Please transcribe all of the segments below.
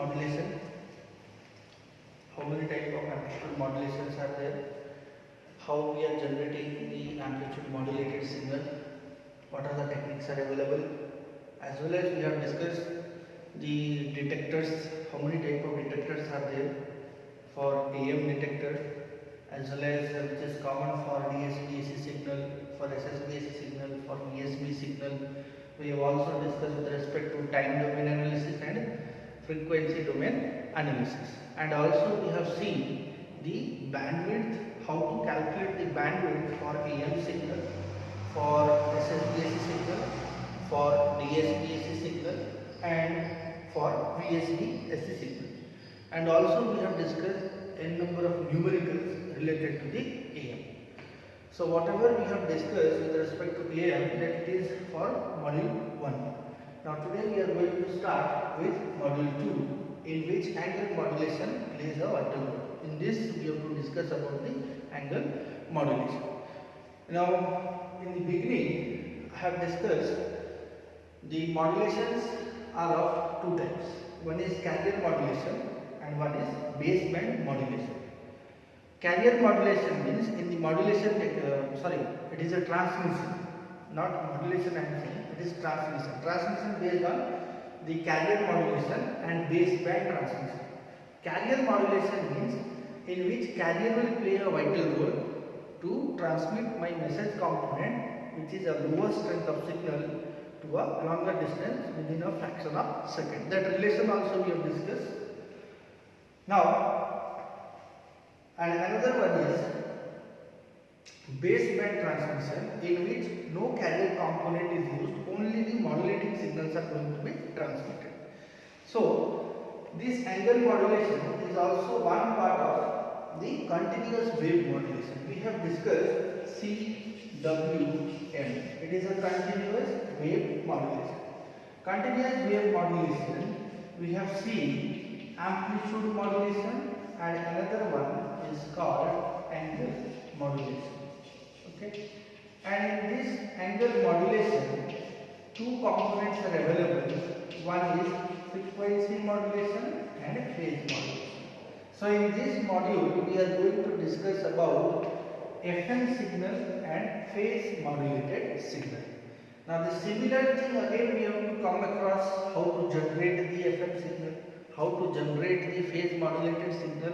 modulation. How many types of amplitude modulations are there? How we are generating the amplitude modulated signal? What are the techniques are available? As well as we have discussed the detectors. How many types of detectors are there for AM detector, as well as which is common for DSP-AC signal, for SSB-AC signal, for VSB signal. We have also discussed with respect to time domain analysis and frequency domain analysis. And also we have seen the bandwidth, how to calculate the bandwidth for AM signal, for SSB-AC signal, for DSP-AC signal, and for VSB-AC signal. And also we have discussed n number of numericals related to the AM. So whatever we have discussed with respect to AM, that it is for module 1. Now today we are going to start with module 2, in which angle modulation plays a vital role. In this we have to discuss about the angle modulation. Now in the beginning I have discussed the modulations are of two types. One is carrier modulation and one is baseband modulation. Carrier modulation means in the modulation, it is a transmission, not modulation I am saying, it is transmission. Transmission based on the carrier modulation and baseband transmission. Carrier modulation means in which carrier will play a vital role to transmit my message component, which is a lower strength of signal, to a longer distance within a fraction of second. That relation also we have discussed. Now, and another one is baseband transmission, in which no carrier component is used, only the modulating signals are going to be transmitted. So, this angle modulation is also one part of the continuous wave modulation. We have discussed CWM. It is a continuous wave modulation. Continuous wave modulation, we have seen amplitude modulation, and another one is called angle modulation. Okay, and in this angle modulation, two components are available. One is frequency modulation and phase modulation. So in this module we are going to discuss about FM signal and phase modulated signal. Now the similar thing again we have to come across how to generate the FM signal, how to generate the phase modulated signal,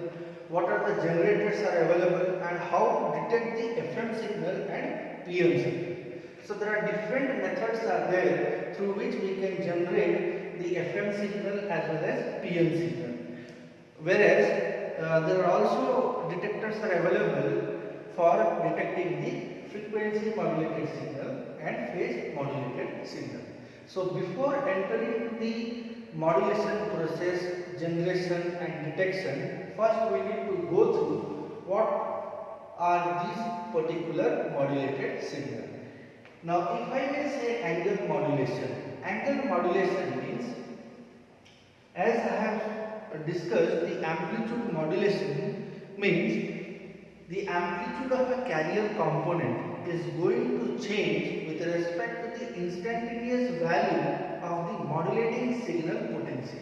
what are the generators are available, and how to detect the FM signal and PM signal. So there are different methods are there through which we can generate the FM signal as well as PM signal. Whereas there are also detectors are available for detecting the frequency modulated signal and phase modulated signal. So before entering the modulation process, generation and detection, first we need to go through what are these particular modulated signal. Now if I may say angle modulation means, as I have discussed, the amplitude modulation means the amplitude of a carrier component is going to change with respect to the instantaneous value of the modulating signal potency.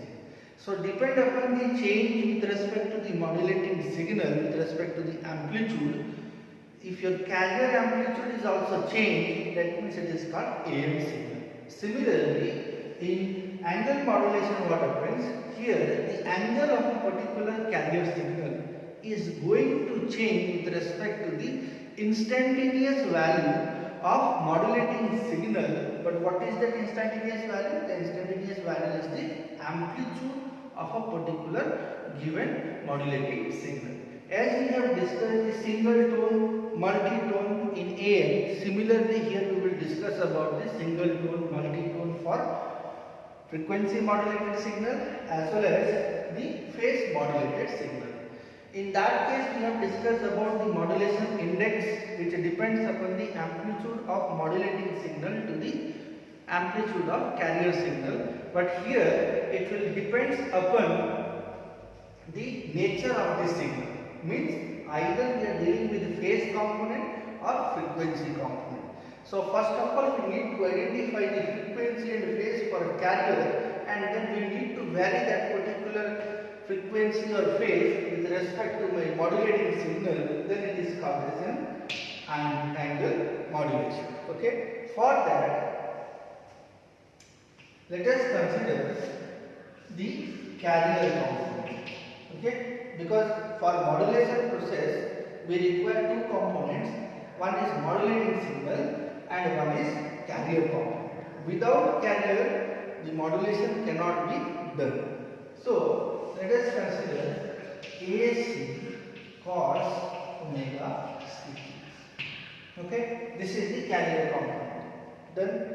So depend upon the change with respect to the modulating signal with respect to the amplitude, if your carrier amplitude is also changed, that means it is called AM signal. Similarly, in angle modulation what happens? Here the angle of a particular carrier signal is going to change with respect to the instantaneous value of modulating signal. But what is that instantaneous value? The instantaneous value is the amplitude of a particular given modulating signal. As we have discussed the single tone, multi-tone in AM, similarly here we will discuss about the single tone, multi-tone for frequency modulated signal as well as the phase modulated signal. In that case we have discussed about the modulation index, which depends upon the amplitude of modulating signal to the amplitude of carrier signal. But here it will depend upon the nature of the signal. Means either we are dealing with the phase component or frequency component. So first of all we need to identify the frequency and phase for a carrier, and then we need to vary that particular frequency or phase with respect to my modulating signal, then it is called as an angle modulation. Okay. For that, let us consider the carrier component. Okay. Because for modulation process, we require two components. One is modulating signal and one is carrier component. Without carrier, the modulation cannot be done. So, let us consider AC cos omega C. Okay, this is the carrier component. Done.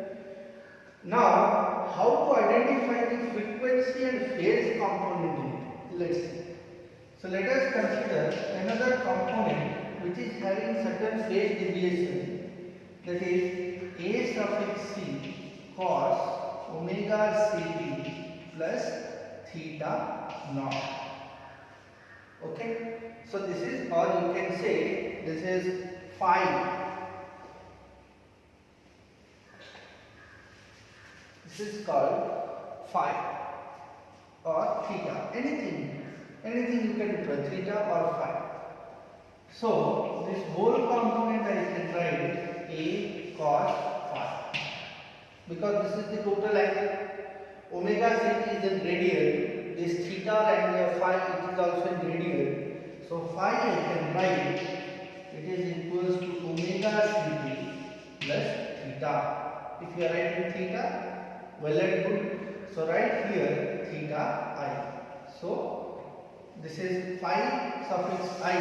Now, how to identify the frequency and phase component in it? Let's see. So, let us consider another component which is having certain phase deviation, that is A suffix C cos omega Ct plus theta naught. Okay, so this is, or you can say this is phi. This is called phi or theta. Anything you can do, theta or phi. So this whole component I can write A cos phi, because this is the total angle. Omega Ct is in radian. This theta angle phi, it is also in radian. So phi I can write, it is equals to omega Ct plus theta. If you are writing theta, well and good. So write here theta I. So this is phi suffix I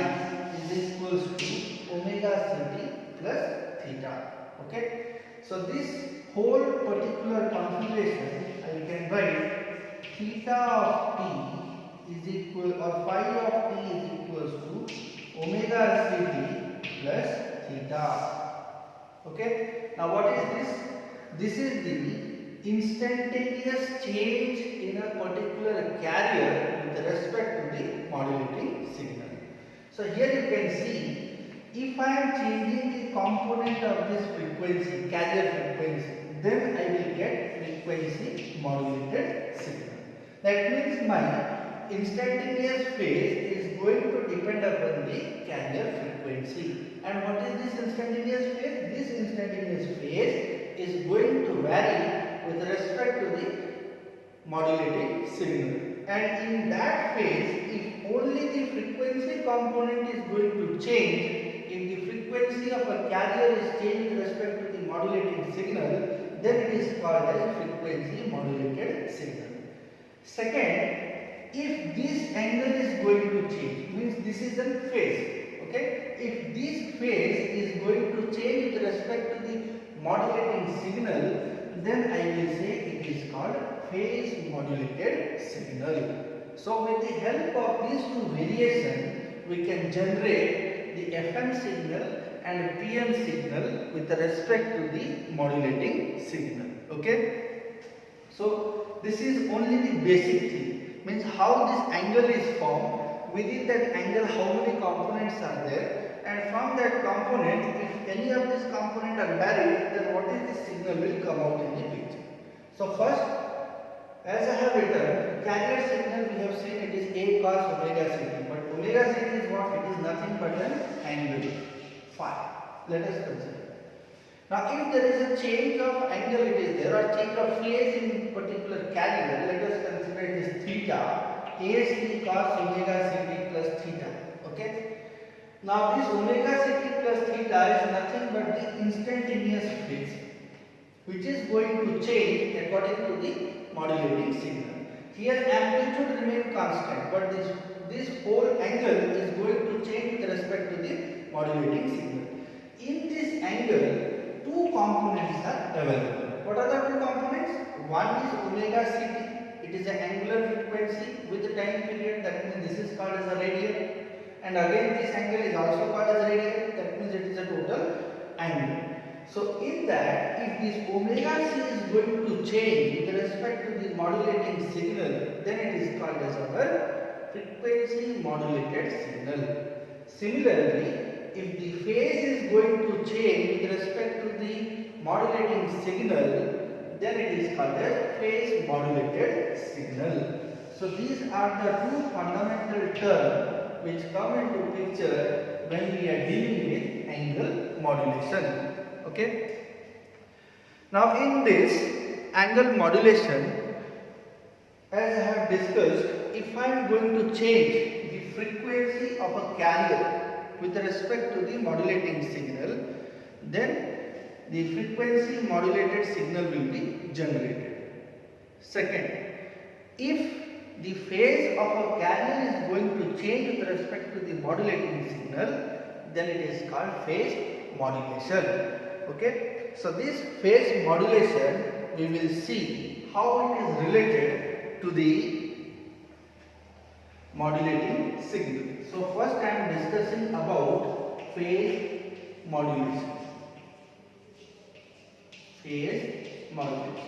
is equals to omega Ct plus theta. Okay. So this whole particular configuration I can write theta of t is equal, or phi of t is equals to omega Ct plus theta. Okay. Now what is this? This is the instantaneous change in a particular carrier with respect to the modulating signal. So here you can see, if I am changing the component of this frequency, carrier frequency, then I will get frequency modulated signal. That means my instantaneous phase is going to depend upon the carrier frequency. And what is this instantaneous phase? This instantaneous phase is going to vary with respect to the modulating signal. And in that phase, if only the frequency component is going to change, if the frequency of a carrier is changed with respect to the modulating signal, then it is called as frequency modulated signal. Second, if this angle is going to change, means this is a phase. Okay, if this phase is going to change with respect to the modulating signal, then I will say it is called phase modulated signal. So with the help of these two variations, we can generate the FM signal and PM signal with respect to the modulating signal. Okay. So this is only the basic thing, means how this angle is formed. Within that angle, how many components are there, and from that component, if any of these components are varied, then what is the signal will come out in the picture. So first, as I have written, carrier signal we have seen it is A cos omega Ct, but omega Ct is what? It is nothing but an angle phi. Let us consider. Now if there is a change of angle, it is there, or change of phase in particular carrier, let us consider it is theta. AC cos omega Ct plus theta. Okay. Now this omega Ct plus theta is nothing but the instantaneous phase, which is going to change according to the modulating signal. Here amplitude remain constant, but this whole angle is going to change with respect to the modulating signal. In this angle, two components are available. What are the two components? One is omega Ct. It is an angular frequency with the time period, that means this is called as a radian, and again this angle is also called as a radian, that means it is a total angle. So in that, if this omega c is going to change with respect to the modulating signal, then it is called as our frequency modulated signal. Similarly, if the phase is going to change with respect to the modulating signal, then it is called as phase modulated signal. So these are the two fundamental terms which come into picture when we are dealing with angle modulation. Okay. Now in this angle modulation, as I have discussed, if I am going to change the frequency of a carrier with respect to the modulating signal, then the frequency modulated signal will be generated. Second, if the phase of a carrier is going to change with respect to the modulating signal, then it is called phase modulation. Okay. So this phase modulation, we will see how it is related to the modulating signal. So first I am discussing about phase modulation. Phase modulation.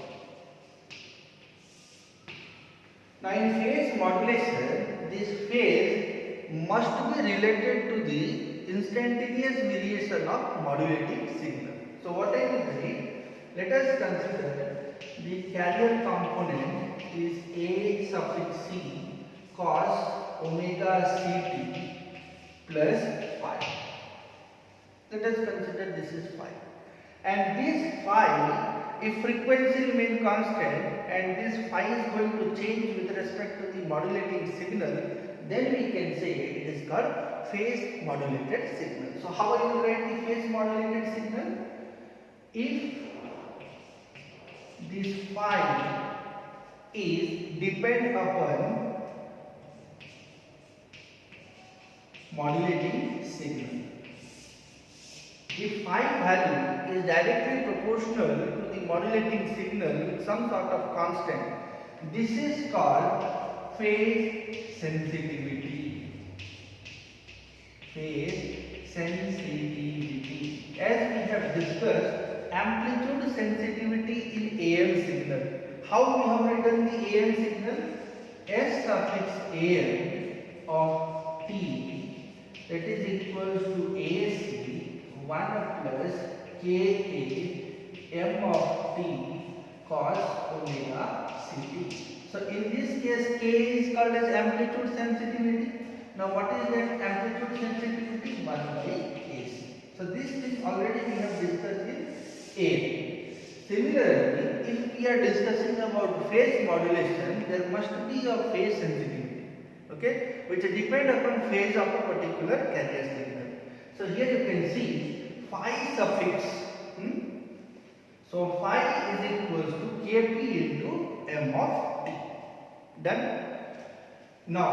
Now in phase modulation, this phase must be related to the instantaneous variation of modulating signal. So what I will say, let us consider the carrier component is A suffix C cos omega ct plus phi. Let us consider this is phi. And this phi, if frequency remain constant and this phi is going to change with respect to the modulating signal, then we can say it is called phase modulated signal. So how I will write the phase modulated signal? If this phi is depend upon modulating signal. If phi value is directly proportional to the modulating signal with some sort of constant, this is called phase sensitivity. Phase sensitivity. As we have discussed, amplitude sensitivity in AM signal. How we have written the AM signal? S suffix AM of T, that is equals to AC 1 plus Ka M of T cos omega ct. So in this case, K is called as amplitude sensitivity. Now what is that amplitude sensitivity? 1 by AC. So this thing already we have discussed in A. Similarly, if we are discussing about phase modulation, there must be a phase sensitivity, okay, which depend upon phase of a particular carrier signal. So here you can see phi suffix. So phi is equals to Kp into M of T. Done. Now,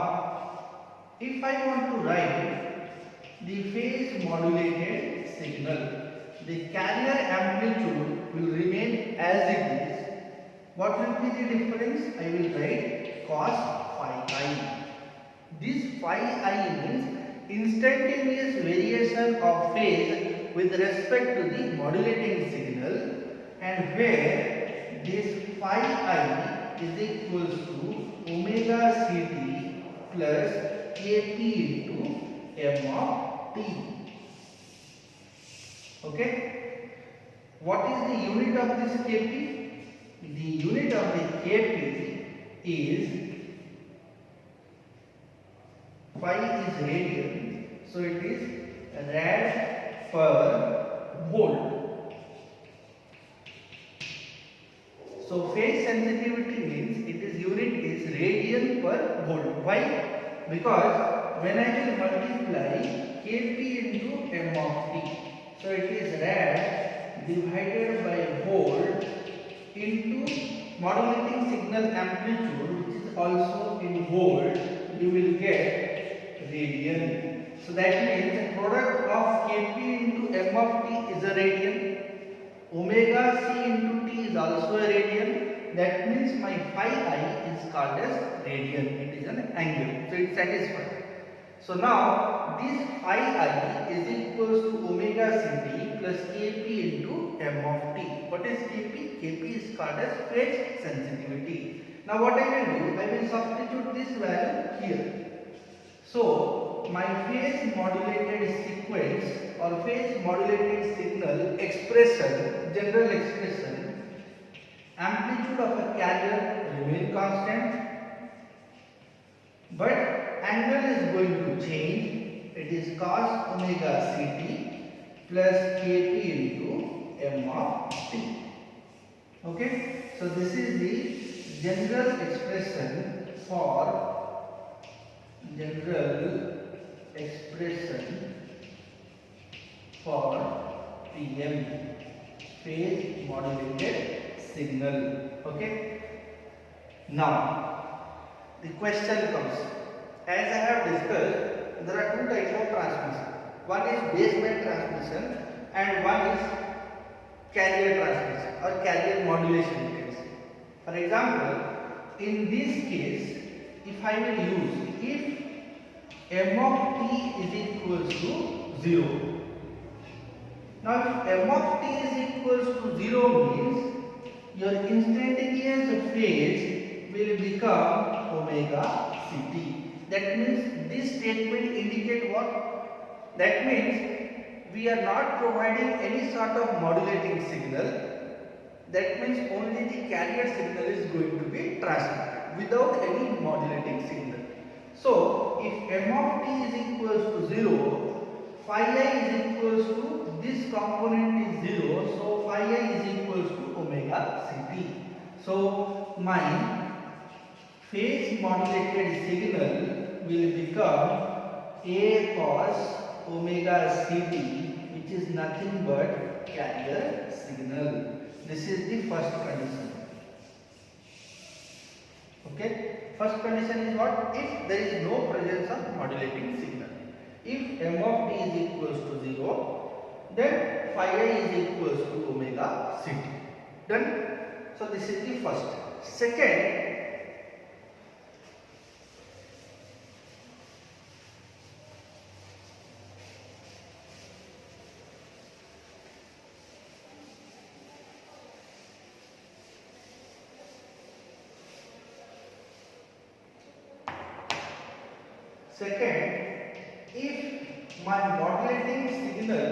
if I want to write the phase modulated signal, the carrier amplitude will remain as it is. What will be the difference? I will write cos phi I. This phi I means instantaneous variation of phase with respect to the modulating signal, and where this phi I is equals to omega ct plus Kp into M of T. Okay, what is the unit of this Kp? The unit of the Kp is phi is radian, so it is rad per volt. So phase sensitivity means it is unit is radian per volt. Why? Because when I will multiply Kp into M of T, so it is rad divided by volt into modulating signal amplitude, which is also in volt, you will get radian. So that means the product of Kp into M of T is a radian. Omega C into T is also a radian. That means my phi I is called as radian. It is an angle. So it satisfies. So now this phi I is equals to omega ct plus Kp into M of T. What is Kp? Kp is called as phase sensitivity. Now what I will do? I will substitute this value here. So my phase modulated sequence or phase modulated signal expression, general expression, amplitude of a carrier remain constant, but angle is going to change. It is cos omega ct plus kp into m of t. Okay, so this is the general expression for PM, phase modulated signal. Okay. Now the question comes. As I have discussed, there are two types of transmission. One is baseband transmission and one is carrier transmission or carrier modulation, you can say. For example, in this case, if I will use if m of t is equals to 0. Now if m of t is equals to 0 means your instantaneous phase will become omega ct. That means this statement indicate what? That means we are not providing any sort of modulating signal. That means only the carrier signal is going to be transmitted without any modulating signal. So if m of t is equals to 0, phi I is equals to this component is 0, so phi I is equals to omega ct. So my phase modulated signal will become A cos omega ct, which is nothing but carrier signal. This is the first condition. Okay, first condition is what? If there is no presence of modulating signal. If m of t is equals to 0, then phi I is equals to omega ct. Done? So this is the first. Second, if my modulating signal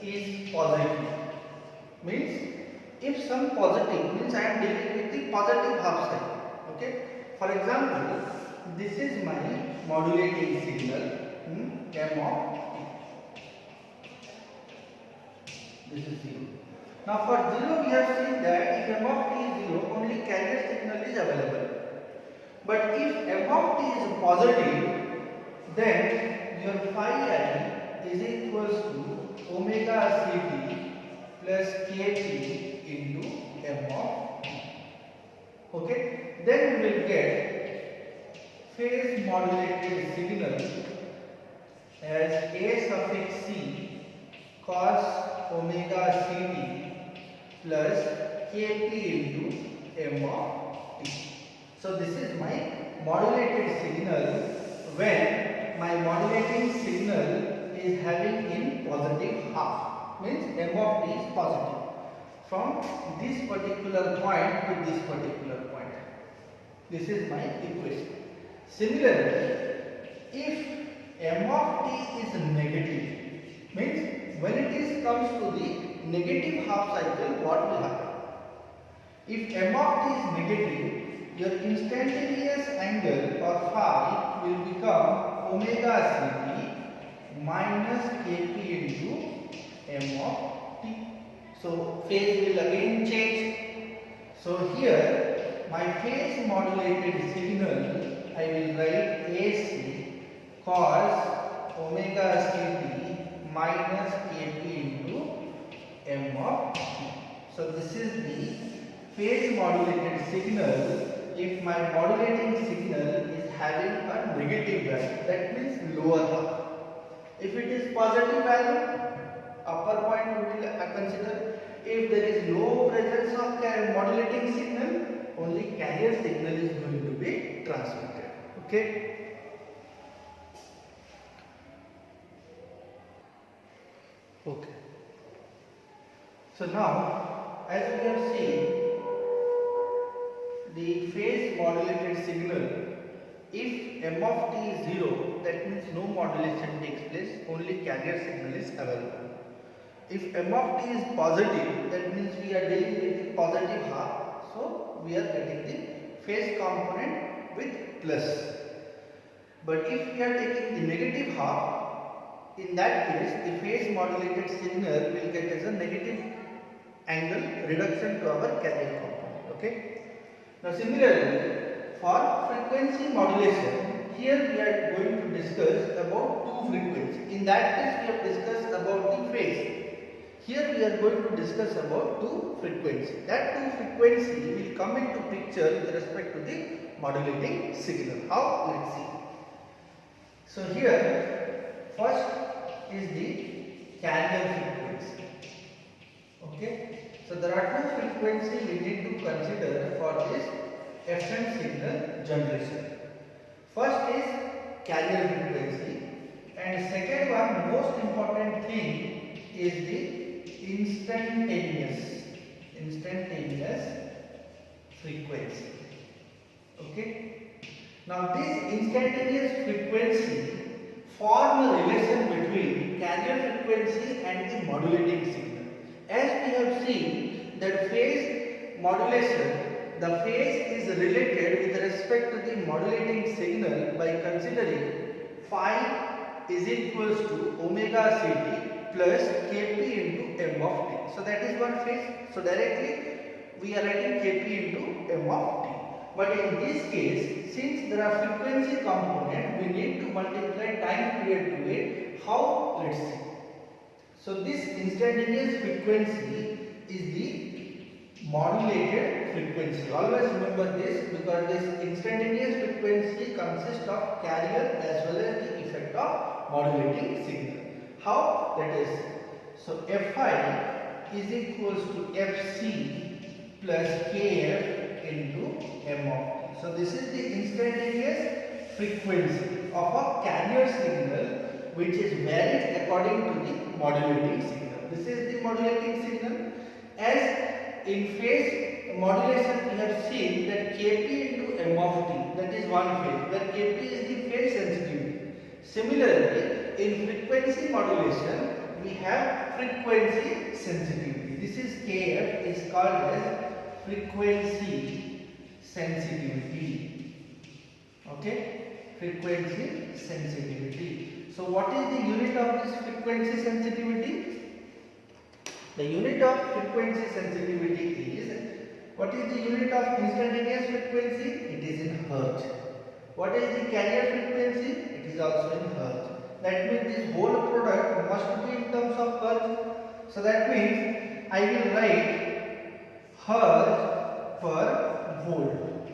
is positive, means if some positive means I am dealing with the positive half cycle. Okay. For example, this is my modulating signal m of t. This is 0. Now for 0 we have seen that if m of t is 0, only carrier signal is available. But if m of t is positive, then your phi I is equals to omega ct plus kp into m of t. Okay, then we will get phase modulated signal as a suffix c cos omega ct plus kp into m of t. So this is my modulated signal when my modulating signal is having in positive half, means m of t is positive from this particular point to this particular point. This is my equation. Similarly, if m of t is negative, means when it comes to the negative half cycle, what will happen? If m of t is negative, your instantaneous angle or phi will become omega ct minus kp into m of t. So phase will again change. So here my phase modulated signal I will write AC cos omega ct minus kp into m of t. So this is the phase modulated signal if my modulating signal is having a negative value, that means lower half. If it is positive value, upper point we will consider. If there is no presence of modulating signal, only carrier signal is going to be transmitted. Okay. Okay. So now, as we have seen, the phase modulated signal, if m of t is 0, that means no modulation takes place, only carrier signal is available. If m of t is positive, that means we are dealing with the positive half, so we are getting the phase component with plus. But if we are taking the negative half, in that case the phase modulated signal will get as a negative angle reduction to our carrier component. Okay. Now similarly, for frequency modulation, here we are going to discuss about two frequencies. In that case we have discussed about the phase. Here we are going to discuss about two frequencies. That two frequency will come into picture with respect to the modulating signal. How? Let's see. So here first is the carrier frequency. Okay. So there are two frequencies we need to consider for this FM signal generation. First is carrier frequency, and second one, most important thing, is the instantaneous frequency. Okay. Now this instantaneous frequency form a relation between carrier frequency and the modulating signal. As we have seen that phase modulation, the phase is related with respect to the modulating signal by considering phi is equals to omega ct plus kp into m of t. So that is one phase. So directly we are writing kp into m of t. But in this case, since there are frequency component, we need to multiply time period to it. How? Let's see. So this instantaneous frequency is the modulated frequency. Always remember this, because this instantaneous frequency consists of carrier as well as the effect of modulating signal. How? Let us see. So Fi is equals to Fc plus Kf into m of t. So this is the instantaneous frequency of a carrier signal which is varied according to the modulating signal. This is the modulating signal. As in phase modulation we have seen that Kp into m of t, that is one phase, where Kp is the phase sensitivity. Similarly, in frequency modulation we have frequency sensitivity. This is Kf is called as frequency sensitivity. Okay, frequency sensitivity. So what is the unit of this frequency sensitivity? The unit of frequency sensitivity is, what is the unit of instantaneous frequency? It is in hertz. What is the carrier frequency? It is also in hertz. That means this whole product must be in terms of hertz. So that means I will write hertz per volt.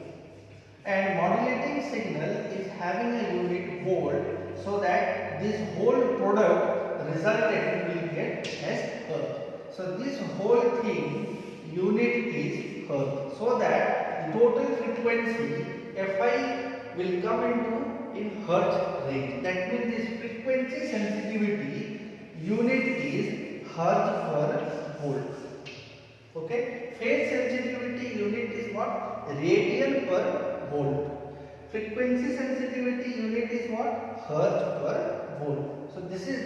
And modulating signal is having a unit volt, so that this whole product resultant will get as hertz. So this whole thing unit is hertz, so that the total frequency Fi will come into in hertz range. That means this frequency sensitivity unit is hertz per volt. Okay, phase sensitivity unit is what? Radian per volt. Frequency sensitivity unit is what? Hertz per volt. So this is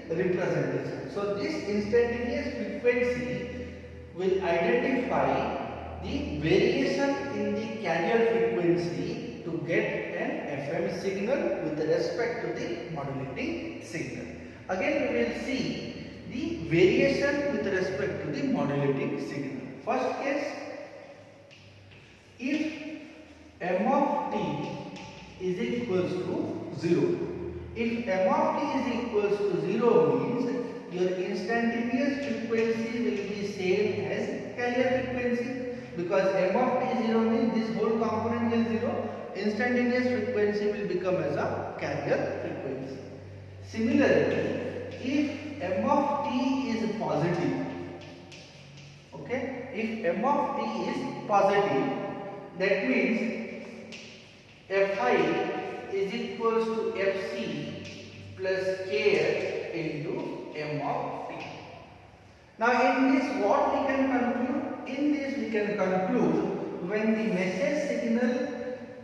the representation. So this instantaneous frequency will identify the variation in the carrier frequency to get an FM signal with respect to the modulating signal. Again we will see the variation with respect to the modulating signal. First case, if m of t is equals to 0. If m of t is equals to 0 means your instantaneous frequency will be same as carrier frequency, because m of t 0 means this whole component is 0. Instantaneous frequency will become as a carrier frequency. Similarly, if m of t is positive, okay, if m of t is positive, that means Fi is equals to Fc plus Kf into m of t. Now in this what we can conclude? In this we can conclude, when the message signal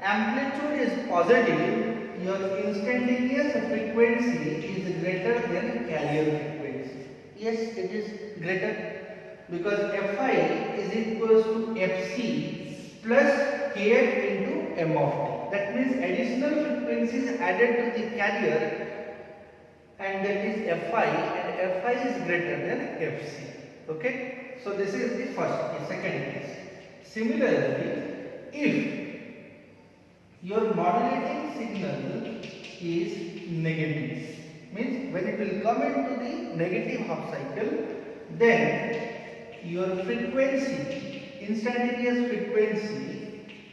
amplitude is positive, your instantaneous frequency is greater than carrier frequency. Yes, it is greater, because Fi is equals to Fc plus Kf into m of t. That means additional frequency is added to the carrier, and that is Fi, and Fi is greater than Fc. Okay, so this is the first case. Second case, similarly, if your modulating signal is negative, means when it will come into the negative half cycle, then your frequency, instantaneous frequency,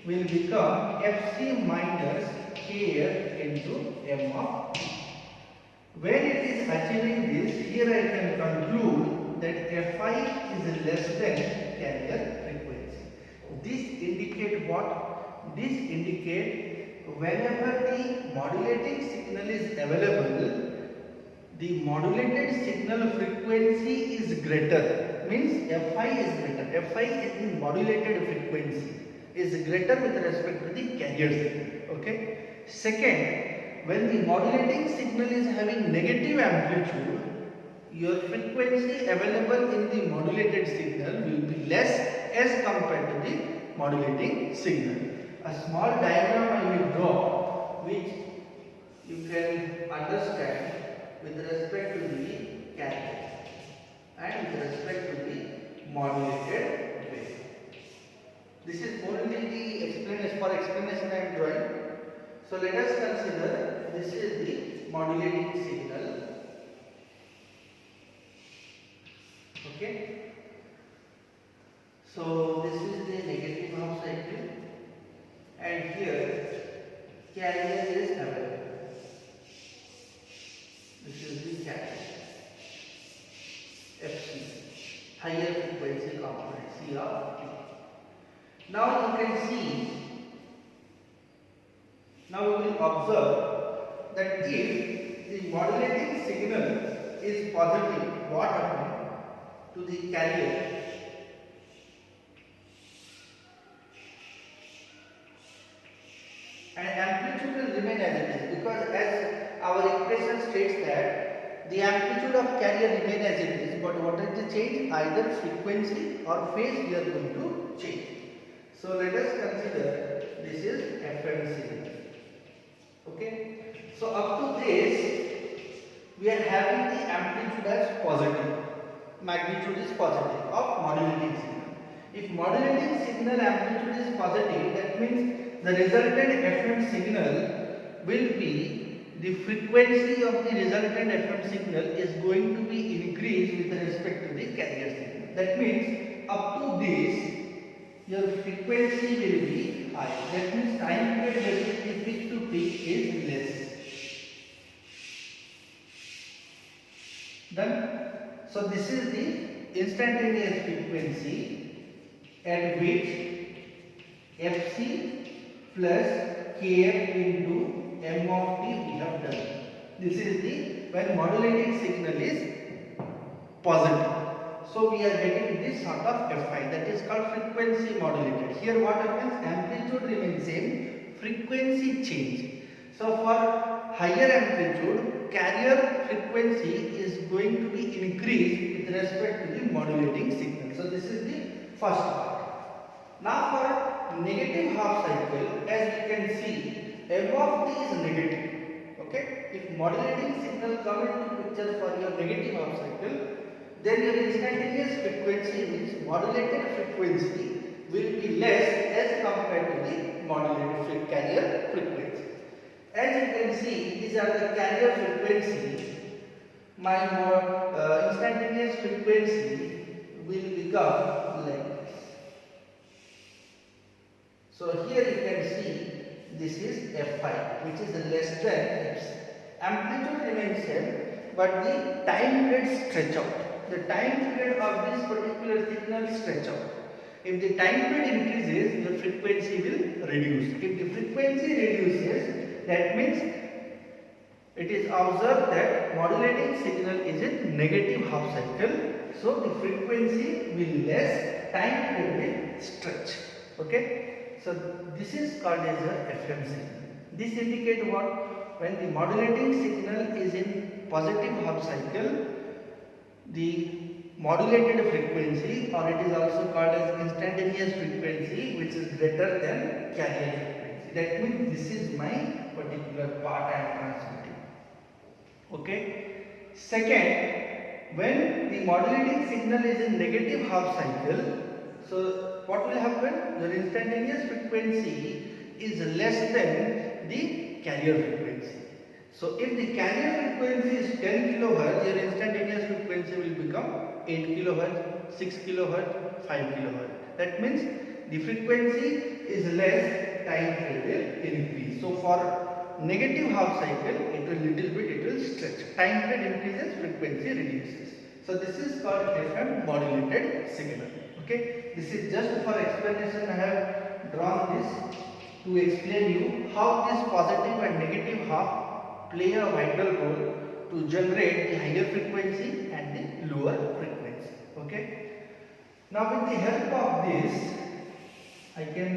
will become Fc minus Kf into m of t. When it is achieving this, here I can conclude that Fi is less than carrier frequency. This indicate what? This indicate whenever the modulating signal is available, the modulated signal frequency is greater, means Fi is greater. Fi is the modulated frequency, is greater with respect to the carrier signal. Okay. Second, when the modulating signal is having negative amplitude, your frequency available in the modulated signal will be less as compared to the modulating signal. A small diagram I will draw, which you can understand with respect to the carrier and with respect to the modulated wave. This is only the explanation I am drawing. So let us consider this is the modulating signal. Okay. So this is the negative half cycle, and here carrier is available. This is the carrier Fc, higher frequency component C of T. Now you can see. Now we will observe that if the modulating signal is positive, what happens to the carrier? And amplitude will remain as it is, because as our equation states that the amplitude of carrier remain as it is, but what is the change? Either frequency or phase we are going to change. So let us consider this is FM signal. Okay, so up to this we are having the amplitude as positive, magnitude is positive of modulating signal. If modulating signal amplitude is positive, that means the resultant FM signal will be, the frequency of the resultant FM signal is going to be increased with respect to the carrier signal. That means up to this your frequency will be high. That means time period between peak to peak is less. Done. So this is the instantaneous frequency at which Fc plus Kf into m of t we have done. This is the when modulating signal is positive. So we are getting this sort of Fi, that is called frequency modulated. Here what happens? Amplitude remains same, frequency change. So for higher amplitude, carrier frequency is going to be increased with respect to the modulating signal. So this is the first part. Now for negative half cycle, as you can see, m of t is negative. Okay, if modulating signal come into picture for your negative half cycle, then your instantaneous frequency, means modulated frequency, will be less as compared to the modulated carrier frequency. As you can see, these are the carrier frequency. My instantaneous frequency will become like this. So here you can see this is Fi, which is less than Fc. Amplitude remains same, but the time period stretch out. The time period of this particular signal stretch out. If the time period increases, the frequency will reduce. If the frequency reduces, that means it is observed that modulating signal is in negative half cycle. So the frequency will less, time period will stretch. Okay. So this is called as a FM signal. This indicates what? When the modulating signal is in positive half cycle, the modulated frequency, or it is also called as instantaneous frequency, which is greater than carrier frequency. That means this is my particular part I am transmitting. Okay. Second, when the modulating signal is in negative half cycle, so what will happen? Your instantaneous frequency is less than the carrier frequency. So if the carrier frequency is 10 kHz, your instantaneous frequency will become 8 kHz, 6 kHz, 5 kHz. That means the frequency is less, time period will increase. So for negative half cycle, it will stretch. Time period increases, frequency reduces. So this is called FM modulated signal. Okay, this is just for explanation. I have drawn this to explain you how this positive and negative half play a vital role to generate the higher frequency and the lower frequency. Okay. Now with the help of this, I can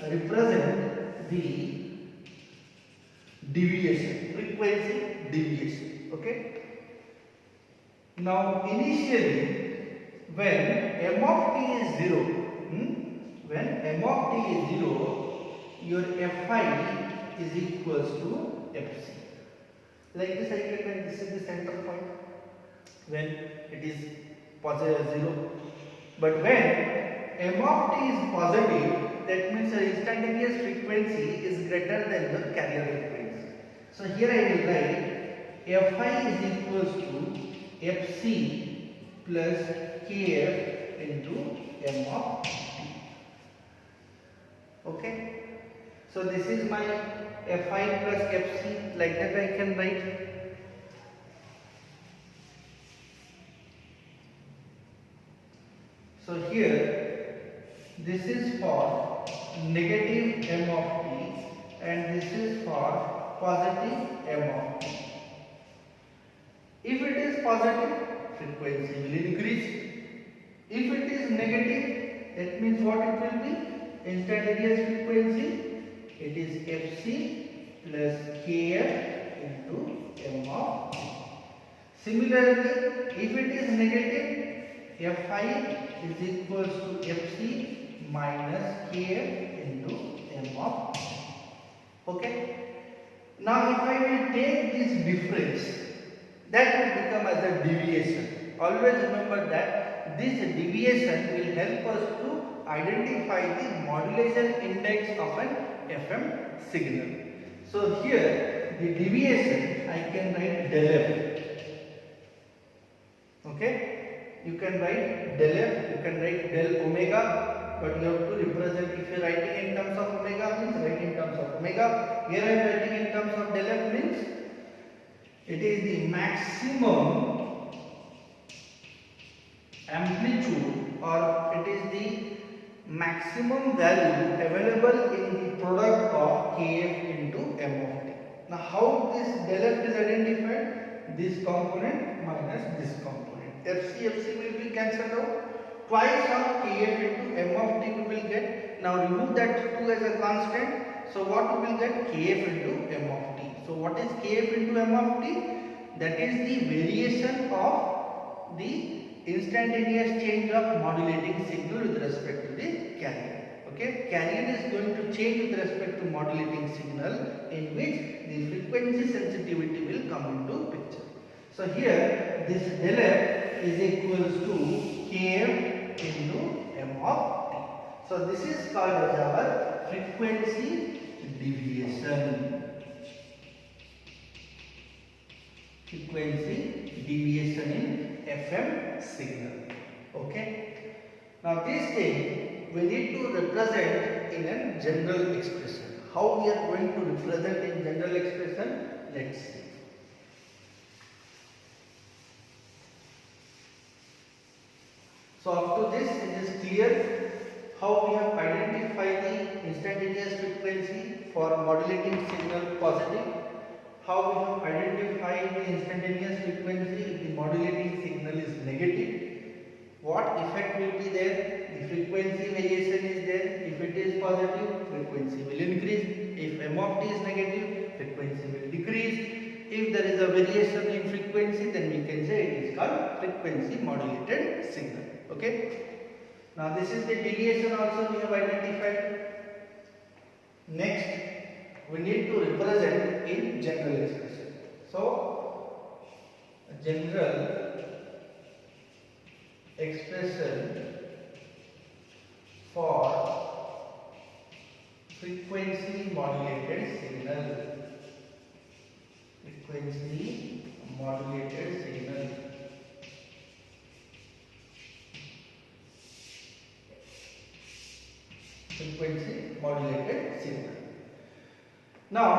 represent the deviation, frequency deviation. Okay. Now initially, when m of t is 0, when m of t is 0, your Fi is equals to Fc. Like this I can write, this is the center point when it is positive 0. But when m of t is positive, that means your instantaneous frequency is greater than the carrier frequency. So here I will write Fi is equals to Fc plus Kf into m of t. Okay. So this is my Fi plus Fc, like that I can write. So here this is for negative m of t and this is for positive m of t. If it is positive, frequency will increase. If it is negative, that means what it will be? Instantaneous frequency. It is Fc plus Kf into m of t. Similarly, if it is negative, Fi is equals to Fc minus Kf into m of t. Okay. Now if I will take this difference, that will become as a deviation. Always remember that this deviation will help us to identify the modulation index of an FM signal. So here the deviation I can write del f. Okay, you can write del f, you can write del omega, but you have to represent, if you are writing in terms of omega means write in terms of omega. Here I am writing in terms of del f means it is the maximum amplitude or it is the maximum value available in the product of Kf into m of t. Now how this del f is identified? This component minus this component. Fc will be cancelled out. Twice of Kf into m of t we will get. Now remove that 2 as a constant. So what we will get? Kf into m of t. So what is Kf into m of t? That is the variation of the instantaneous change of modulating signal with respect to the carrier. Okay, carrier is going to change with respect to modulating signal, in which the frequency sensitivity will come into picture. So here this del f is equals to Kf into m of t. So this is called as our frequency deviation. Frequency deviation in FM signal. Okay. Now this thing we need to represent in a general expression. How we are going to represent in general expression? Let's see. So up to this it is clear how we have identified the instantaneous frequency for modulating signal positive. How we have identified the instantaneous frequency if the modulating signal is negative. What effect will be there? The frequency variation is there. If it is positive, frequency will increase. If m of t is negative, frequency will decrease. If there is a variation in frequency, then we can say it is called frequency modulated signal. Okay. Now this is the deviation also we have identified. Next, we need to represent in general expression. So, general expression for frequency modulated signal. Frequency modulated signal. Frequency modulated signal. Now,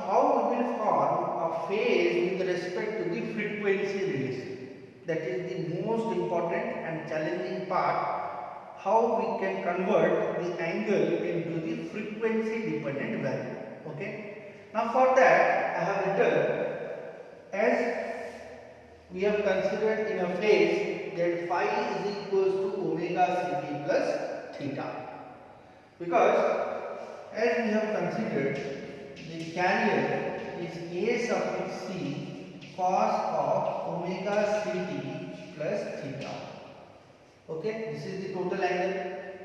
how we will form a phase with respect to the frequency relation? That is the most important and challenging part. How we can convert the angle into the frequency dependent value. Okay. Now, for that, I have written, as we have considered in a phase that phi is equals to omega ct plus theta. Because as we have considered, the carrier is a suffix c cos of omega ct plus theta. Okay, this is the total angle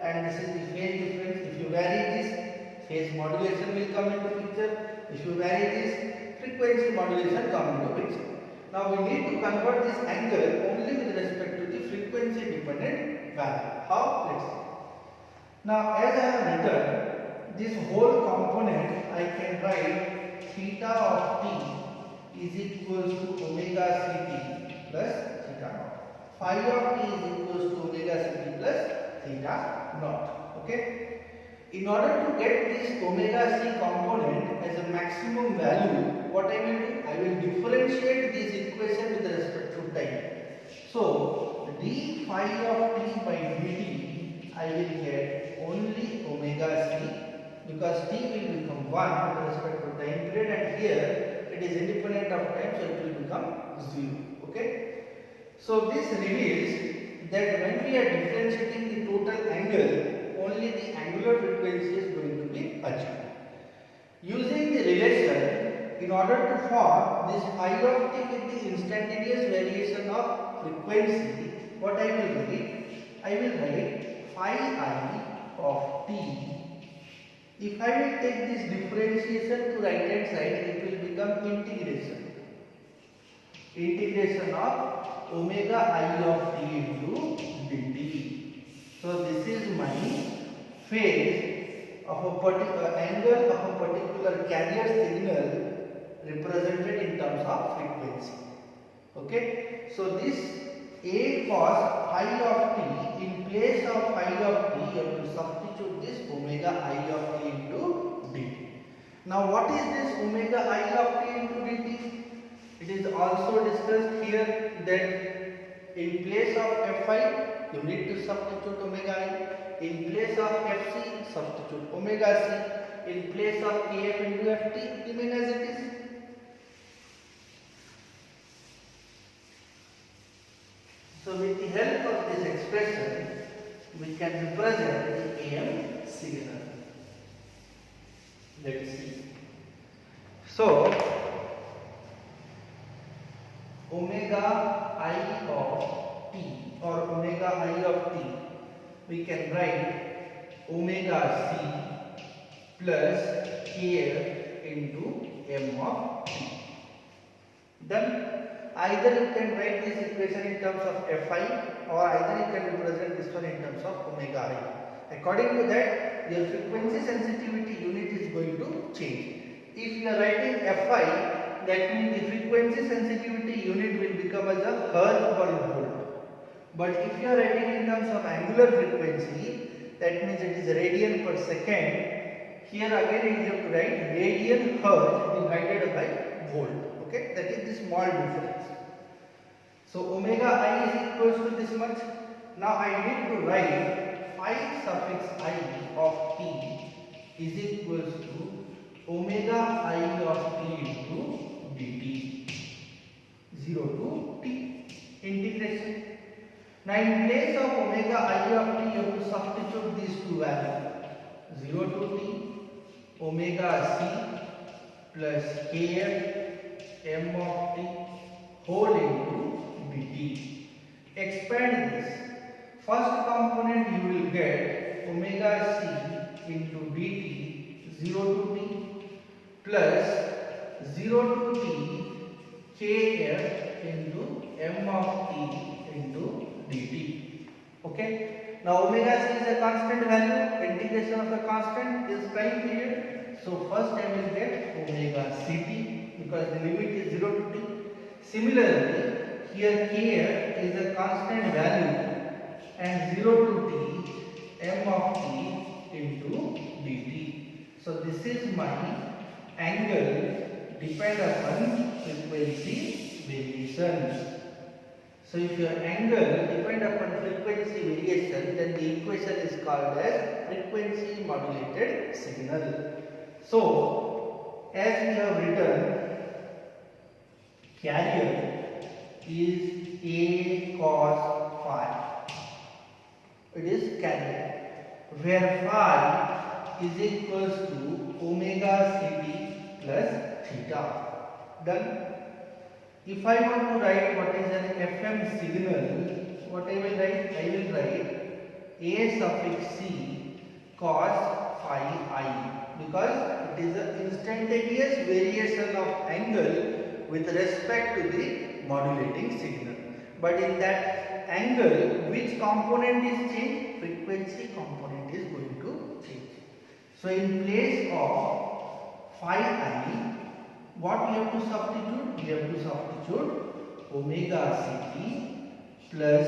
and this is the phase difference. If you vary this, phase modulation will come into picture. If you vary this, frequency modulation come into picture. Now we need to convert this angle only with respect to the frequency dependent value. How? Let's see. Now, as I have written, this whole component I can write theta of t is equals to omega ct plus theta naught. Phi of t is equals to omega ct plus theta naught. Okay. In order to get this omega c component as a maximum value, what I will do? I will differentiate this equation with respect to time. So, d phi of t by dt, I will get only omega c because t will become 1 with respect to time period, and here it is independent of time, so it will become 0. Okay. So, this reveals that when we are differentiating the total angle, only the angular frequency is going to be achieved. Using the relation, in order to form this phi of t with the instantaneous variation of frequency, what I will write? I will write phi I of t. If I will take this differentiation to right hand side, it will become integration. Integration of omega I of t into dt. So this is my phase of a particular angle of a particular carrier signal represented in terms of frequency. Okay. So this a cos phi of t, in place of phi of t, you have to substitute this omega I of t into dt. Now what is this omega I of t into dt? It is also discussed here that in place of fi, you need to substitute omega I. In place of fc, substitute omega c. In place of kf into ft, remain as it is. So with the help of this expression, we can represent the AM signal. Let's see. So, omega I of t or omega I of t, we can write omega c plus kf into m of t. Then either you can write this equation in terms of fi, or either you can represent this one in terms of omega I. According to that, your frequency sensitivity unit is going to change. If you are writing fi, that means the frequency sensitivity unit will become as a hertz per volt. But if you are writing in terms of angular frequency, that means it is radian per second. Here again you have to write radian hertz divided by volt. Okay, that is the small difference. So omega I is equals to this much. Now I need to write phi suffix I of t is equals to omega I of t into dt, 0 to t, integration. Now in place of omega I of t, you have to substitute these two values, 0 to t, omega c plus kf m of t whole into dt. Expand this. First component you will get omega c into dt 0 to t plus 0 to t kf into m of t into dt. Okay. Now omega c is a constant value. Integration of the constant is time period. So first I will get omega ct because the limit is 0 to t. Similarly, here kf is a constant value and 0 to t m of t into dt. So this is my angle depend upon frequency variation. So if your angle depend upon frequency variation, then the equation is called as frequency modulated signal. So as we have written, carrier is A cos phi. It is carrier, where phi is equals to omega ct plus theta. Done. If I want to write what is an FM signal, what I will write? I will write A suffix c cos phi I, because it is an instantaneous variation of angle with respect to the modulating signal. But in that angle, which component is changed? Frequency component is going to change. So in place of phi I, what we have to substitute? We have to substitute omega ct plus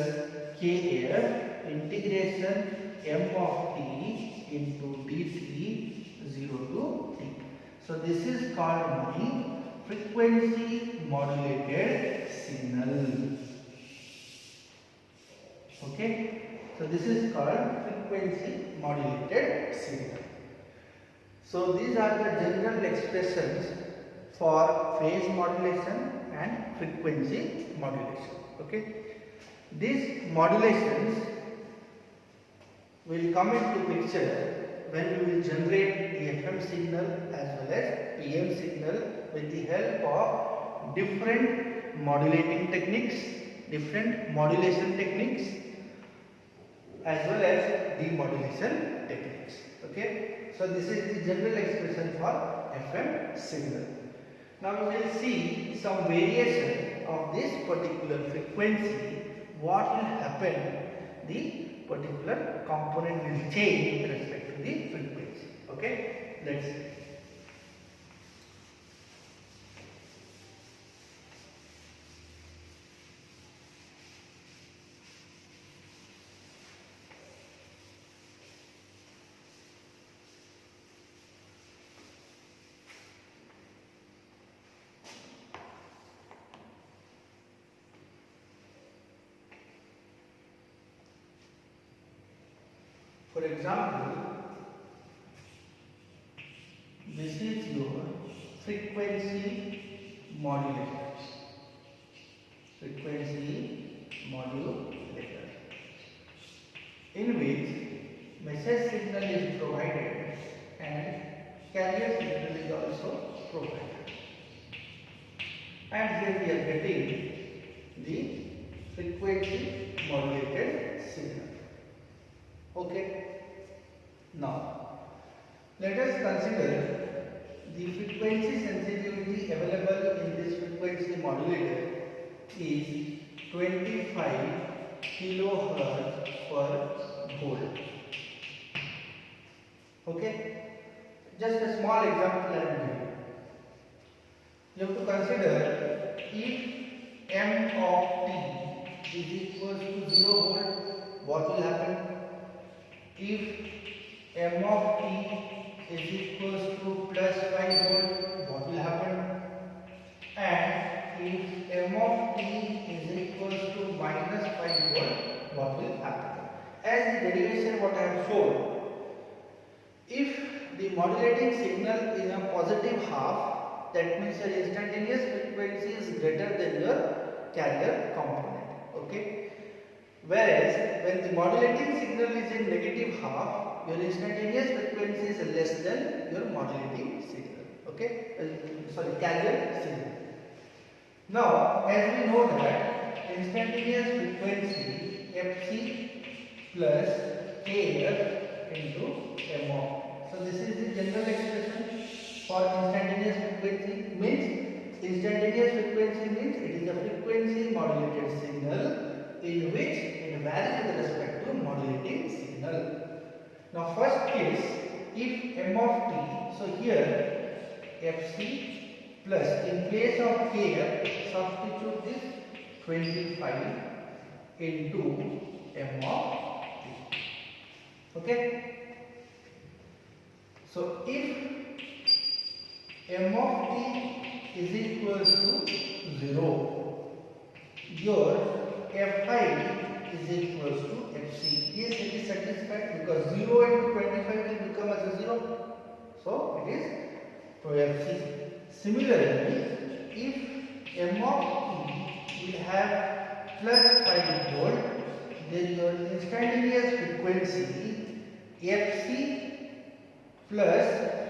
kf integration m of t into dt 0 to t. So this is called my frequency modulated signal. Okay. So this is called frequency modulated signal. So these are the general expressions for phase modulation and frequency modulation. Okay. These modulations will come into picture when we will generate the FM signal as well as PM signal with the help of different modulating techniques, different modulation techniques as well as demodulation techniques. Okay. So this is the general expression for FM signal. Now we will see some variation of this particular frequency. What will happen? The particular component will change with respect to the frequency. Okay, let's see. For example, this is your frequency modulator. Frequency modulator, in which message signal is provided and carrier signal is also provided. And here we are getting the frequency modulated signal. Okay. Now, let us consider the frequency sensitivity available in this frequency modulator is 25 kilohertz per volt. Okay. Just a small example I am giving. You have to consider if m of t is equal to 0 volt, what will happen? If m of t is equal to plus 5 volt, what will happen? And if m of t is equal to minus 5 volt, what will happen? As the derivation what I have shown, if the modulating signal is a positive half, that means your instantaneous frequency is greater than your carrier component. Okay. Whereas when the modulating signal is in negative half, your instantaneous frequency is less than your modulating signal. Okay, carrier signal. Now, as we know that instantaneous frequency fc plus kf into m of. So this is the general expression for instantaneous frequency. Means instantaneous frequency means it is a frequency modulated signal in which it varies with respect to modulating signal. Now first case, if m of t, so here fc plus in place of kf substitute this 25 into m of t. Okay. So if m of t is equals to 0, your fi is equals to fc. Yes, it is satisfied because 0 into 25 will become as a 0. So it is to fc. Similarly, if m of t will have plus 5 volt, then your instantaneous frequency fc plus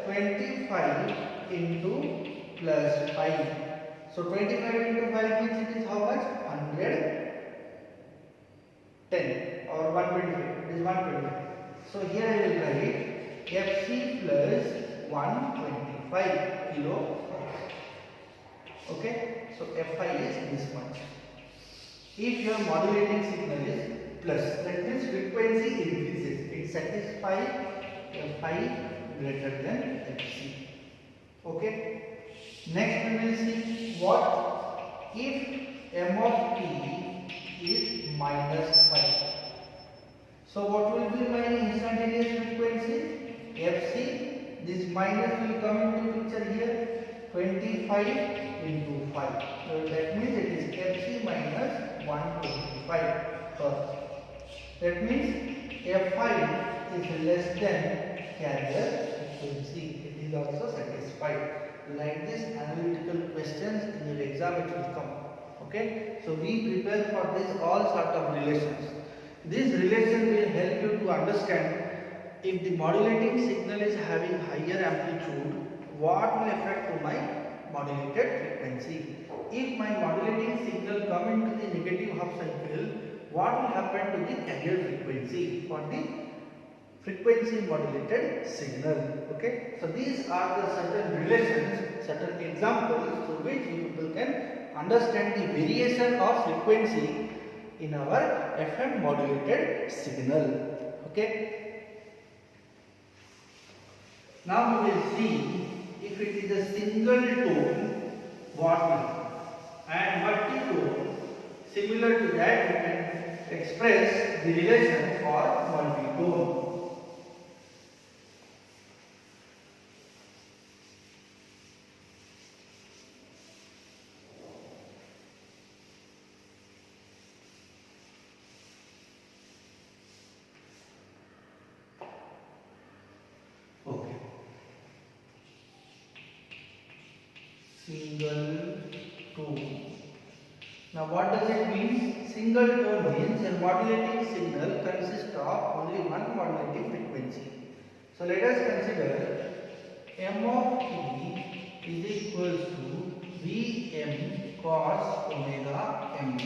25 into plus 5. So 25 into 5 means it is how much? 110 or 125. It is 125. So here I will write fc plus 125 kilo. Okay. So fi is this much. If your modulating signal is plus, that means frequency increases. It satisfies fi greater than fc. Okay. Next we will see what if m of t is minus 5. So what will be my instantaneous frequency? fc, this minus will come into picture here, 25 into 5. So that means it is fc minus 125 first. That means fi is less than carrier frequency. It is also satisfied. Like this analytical questions in your exam it will come. Okay. So we prepare for this all sort of relations. This relation will help you to understand if the modulating signal is having higher amplitude, what will affect to my modulated frequency. If my modulating signal come into the negative half cycle, what will happen to the carrier frequency for the frequency modulated signal. Okay. So these are the certain relations, certain examples through which you people can understand the variation of frequency in our FM modulated signal. Okay. Now we will see if it is a single tone, what will happen, and multi-tone. Similar to that, we can express the relation for multi-tone. Single tone. Now what does it mean? Single tone means a modulating signal consists of only one modulating frequency. So let us consider m of t is equals to Vm cos omega mt.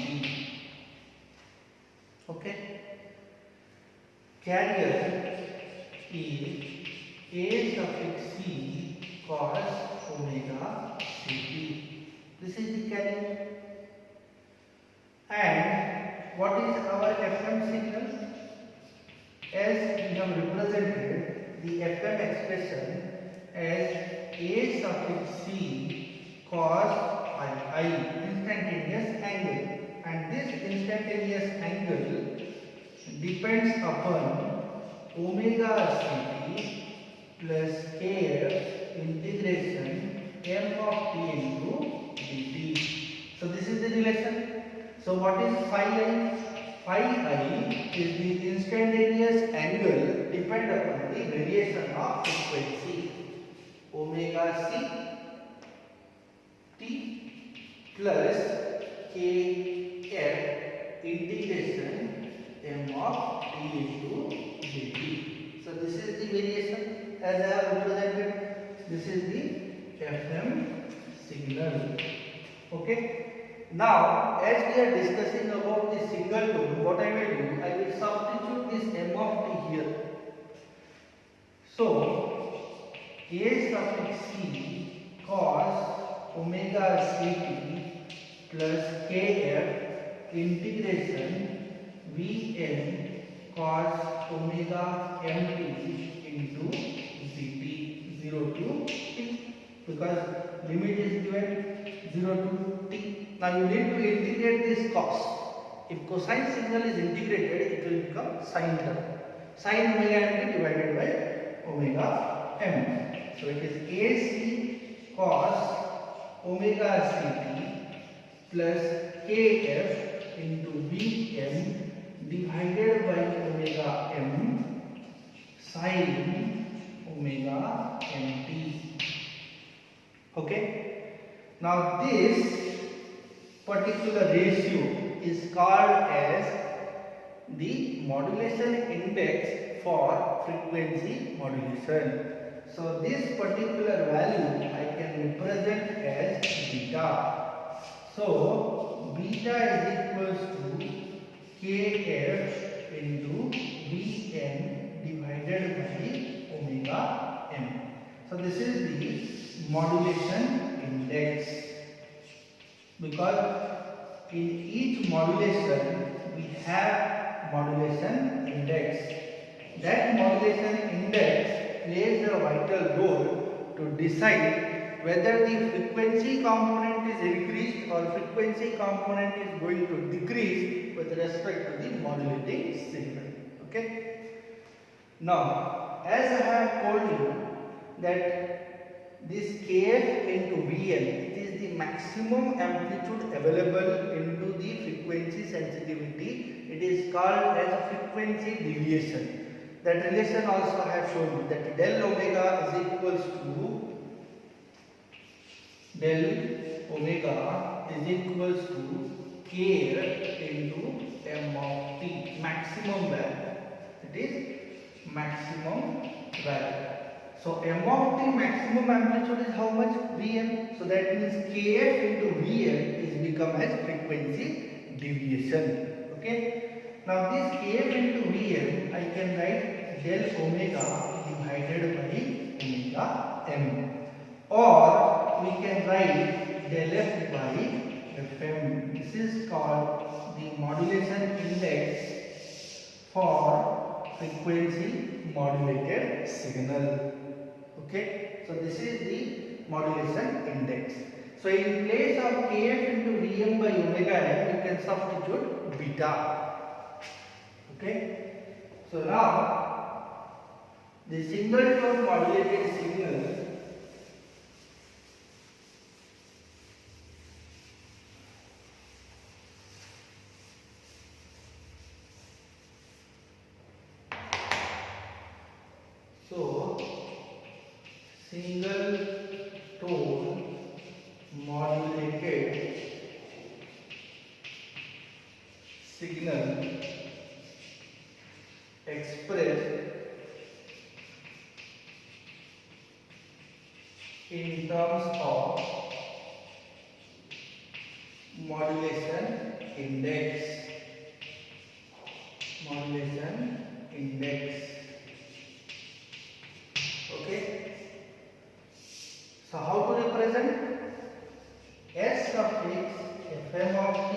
Okay. Carrier is a suffix c cos omega ct. This is the carrier. And what is our FM signal? As we have represented the FM expression as a suffix c cos I, instantaneous angle, and this instantaneous angle depends upon omega ct plus kf integration m of t into dt. So this is the relation. So what is phi I? Phi I is the instantaneous angle depend upon the variation of frequency omega c t plus kf integration m of t into dt. So this is the variation as I have represented. This is the FM signal. Okay. Now, as we are discussing about the single tone, what I will do, I will substitute this m of t here. So A suffix C cos omega ct plus kf integration Vn cos omega mt into dt 0 to t, because limit is given 0 to t. Now you need to integrate this cos. If cosine signal is integrated, it will become sine term. Sine omega mt divided by omega m. So it is AC cos omega ct plus kf into Vm divided by omega m sine omega mt. Okay. Now this particular ratio is called as the modulation index for frequency modulation. So this particular value I can represent as beta. So beta is equals to kf into Vn divided by omega m. So this is the modulation index, because in each modulation we have modulation index. That modulation index plays a vital role to decide whether the frequency component is increased or frequency component is going to decrease with respect to the modulating signal. Okay. Now, as I have told you that this kf into Vn, it is the maximum amplitude available into the frequency sensitivity. It is called as frequency deviation. That relation also I have shown you, that del omega is equals to k into m of t, maximum value. It is maximum value. So m of t maximum amplitude is how much? Vm. So that means kf into Vm is become as frequency deviation. Okay. Now this kf into Vm I can write del omega divided by omega m, or we can write del f by fm. This is called the modulation index for frequency modulated signal. Okay, so this is the modulation index. So in place of kf into Vm by omega m, you can substitute beta. Okay, so now the single tone modulated signal single tone modulated signal expressed in terms of modulation index. Okay. So how to represent? S suffix fm of t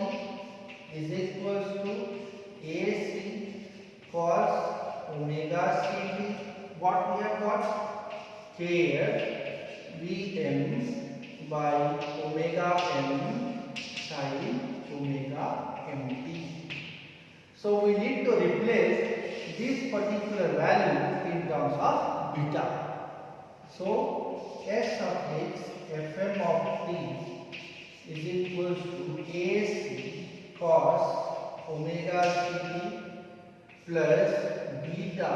is equals to AC cos omega ct. What we have got? Kf Vm by omega m sin omega mt. So we need to replace this particular value in terms of beta. So S suffix fm of t is equals to AC cos omega ct plus beta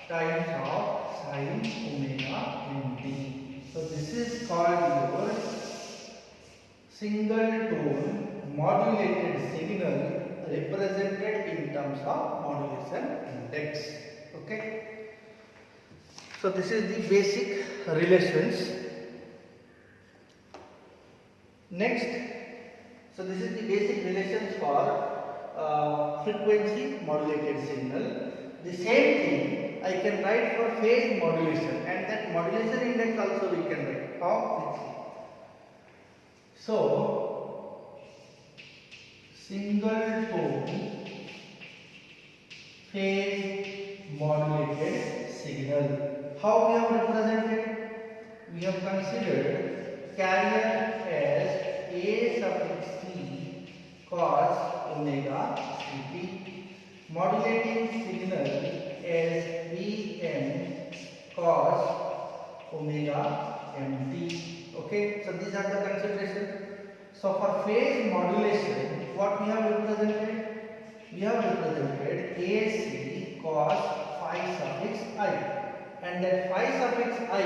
times of sin omega mt. So this is called your single tone modulated signal represented in terms of modulation index. Okay. So this is the basic relations. Next, so this is the basic relations for frequency modulated signal. The same thing I can write for phase modulation, and and that modulation index also we can write. How? So, single tone phase modulated signal. How we have represented? We have considered carrier as A suffix C cos omega Ct, modulating signal as Vm cos omega Mt. Okay, so these are the considerations. So for phase modulation, what we have represented? We have represented AC cos phi suffix I, and that phi suffix I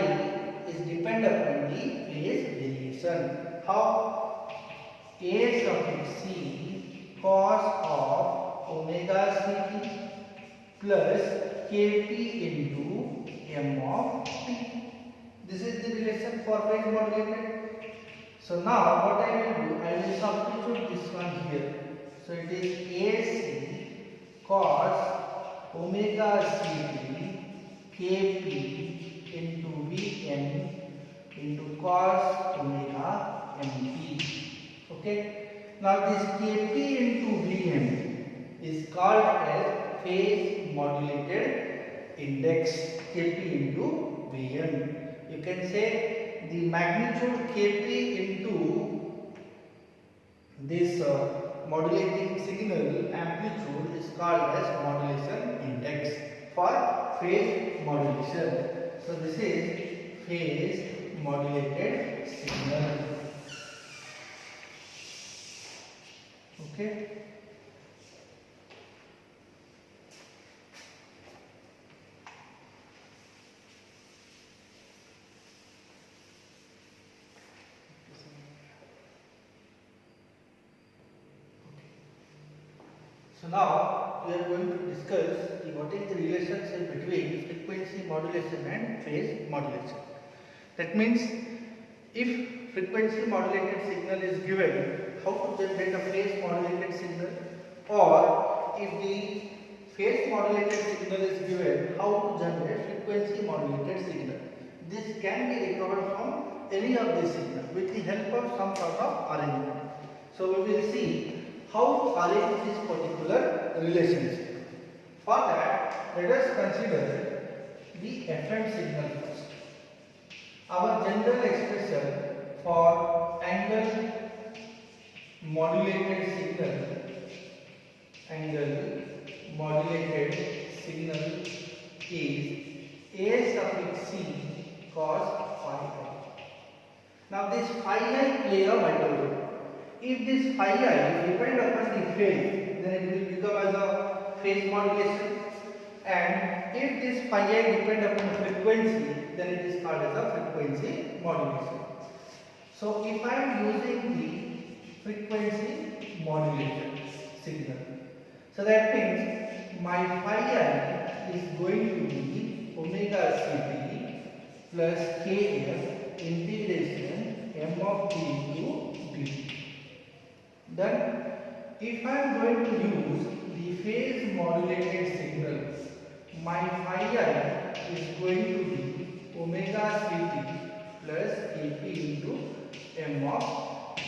is depend upon the phase variation. How? A suffix C cos of omega Ct plus Kp into m of t. This is the relation for phase modulated. So now what I will do, I will substitute this one here. So it is AC cos omega Ct Kp into Vm into cos omega Mt. Okay. Now this Kp into Vm is called as phase modulated index. Kp into Vm. You can say the magnitude Kp into this modulating signal amplitude is called as modulation index for phase modulation. So this is phase modulated signal. Okay. So now we are going to discuss what is the relationship between frequency modulation and phase modulation. That means if frequency modulated signal is given, how to generate a phase modulated signal, or if the phase modulated signal is given, how to generate frequency modulated signal. This can be recovered from any of these signals with the help of some sort of arrangement. So we will see how to arrange this particular relationship. For that, let us consider the FM signal first. Our general expression for angle modulated signal is A suffix C cos phi I. Now this phi I play a vital role. If this phi I depend upon the phase, then it will become as a phase modulation, and if this phi I depend upon frequency, then it is called as a frequency modulation. So if I am using the frequency modulated signal, so that means my phi I is going to be omega Ct plus Kf integration m of t into dt. Then if I am going to use the phase modulated signal, my phi I is going to be omega Ct plus Kp into m of t.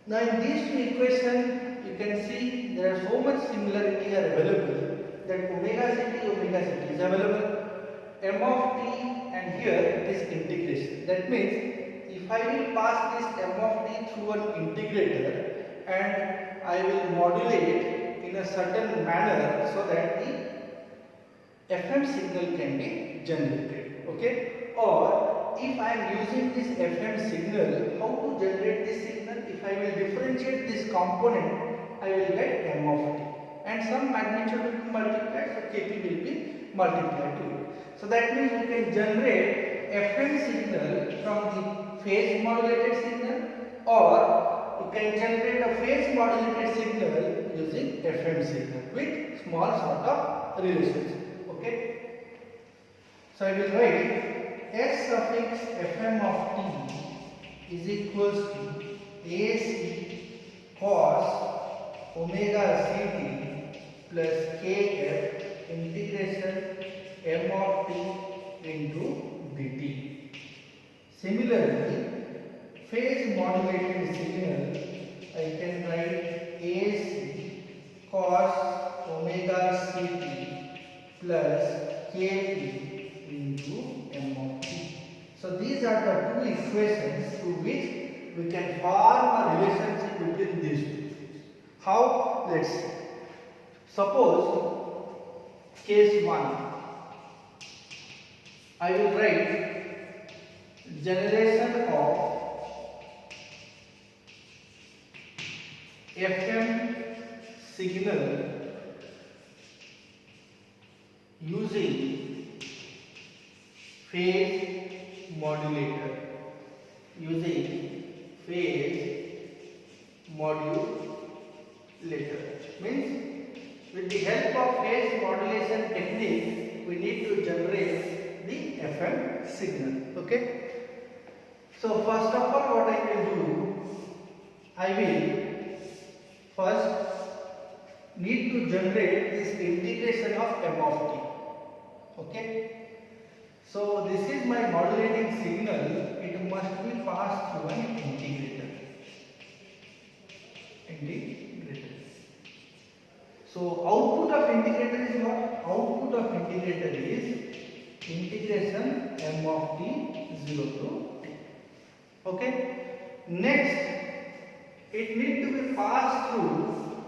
Now in these two equations, you can see there are so much similarity are available that omega Ct is available, m of t, and here this integration. That means if I will pass this m of t through an integrator and I will modulate in a certain manner so that the FM signal can be generated. Okay? Or if I am using this FM signal, how to generate this signal? If I will differentiate this component, I will get m of t, and some magnitude will be multiplied, so Kp will be multiplied to it. So that means we can generate FM signal from the phase modulated signal, or you can generate a phase modulated signal using FM signal with small sort of relationship. Okay. So I will write S suffix Fm of t is equals to AC cos omega Ct plus Kf integration m of t into dt. Similarly, phase modulated signal, I can write AC cos omega ct plus kp into m of t. So these are the two equations through which we can form a relationship between these two. How? Let's see. Suppose case 1, I will write generation of FM signal using phase modulator, means with the help of phase modulation technique we need to generate the FM signal. Okay, so first of all what I will do, I will first need to generate this integration of m of t. Okay, so this is my modulating signal, it must be passed through an integrator. So output of integrator is what? Output of integrator is integration m of t 0 to t. Okay. Next, it needs to be passed through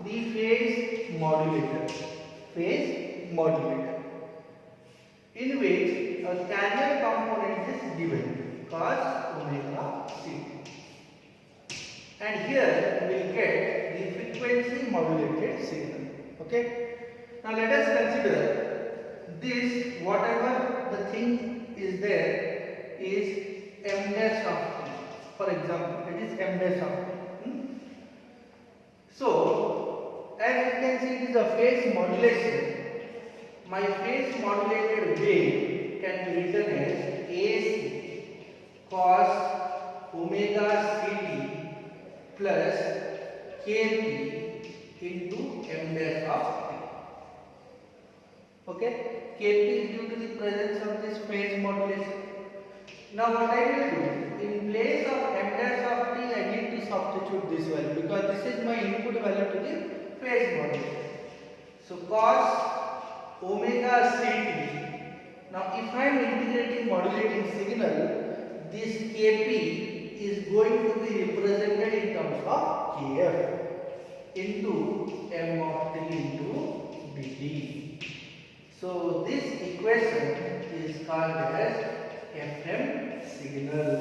the phase modulator, in which a carrier component is given cos omega ct. And here we will get the frequency modulated signal. Okay. Now let us consider this, whatever the thing is there is m dash of t. For example, it is m dash of t. So as you can see, it is a phase modulation. My phase modulated wave can be written as AC cos omega ct plus kp into m dash of t. Okay, kp is due to the presence of this phase modulation. Now what I will do, in place of m dash of t, I need to substitute this value because this is my input value to the phase modulation. So cos omega ct. Now if I am integrating modulating signal, this kp is going to be represented in terms of kf into m of t into dt. So this equation is called as FM signal.